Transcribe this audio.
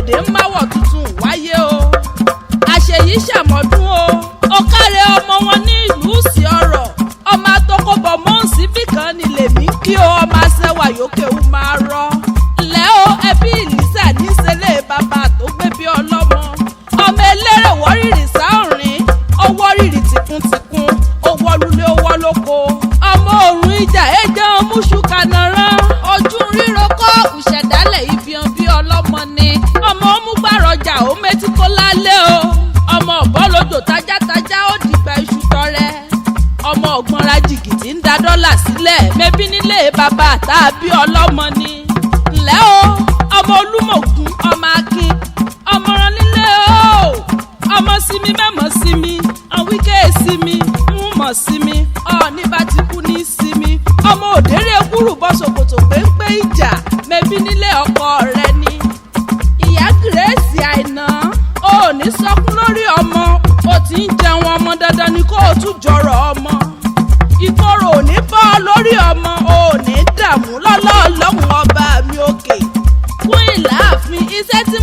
òde ń máwọ̀ tuntun wáyé o àṣeyí ṣàmọ́dún o ó kárẹ̀ ọmọ wọn ní ìlú sí ọ̀rọ̀ ọmọ àtọkọ̀bọ̀ mọ́ọ̀sì bìkan ni lèmi kí o ọmọ àṣẹwà yòókè ó máa rọ lẹ́ o ẹbí ìlísà níṣẹ́lẹ̀ bàbá tó gbé bí ọlọ́mọ ọmọ eléré wọ́rìrì sáòrín owó rírì tìkúntìkún owó lulẹ̀ owó lóko ọmọ òrùn ìjà ẹ̀jẹ̀ ọmúṣù kanarán ojú ríro kọ́ ìṣẹ̀dálẹ̀ ìfihàn bí ọlọ́mọ ni ọmọ ọmúgbàrọ̀jà ó méjì kó lálẹ́ o ọmọ ọ̀bọ́lójò tajátajá ó dìgbà iṣu tọrẹ ọmọ ọ̀gbọ́nra jìgìtì ń da dọ́là sílẹ̀ mẹ́bí nílé bàbá tàbí ọlọ́mọ ni ńlẹ́ o ọmọ olúmọ̀gún ọmọ akin ọmọràn nílé o ọmọ sinmi mẹ́mọ̀ sinmi àwíkẹ́ sinmi ń mọ̀ sinmi ọ̀ọ́ni bá ti kú ní sinmi ọmọ òdèrè kúrú bọ́ ṣòkòtò péńpé ìjà mẹ́bí nílé ọkọ rẹ ni ìyá gírèsì àìná ó ní sọkún lórí ọmọ ó ti ń jẹun ọmọ dandan ni kó o tún jọrọ ọmọ ìkorò ò ní bọ́ lórí ọmọ ò ní dààmú lọ́lọ́ọ̀lọ́hùn ọba mi òkè fún ìlàáfin iṣẹ́ tí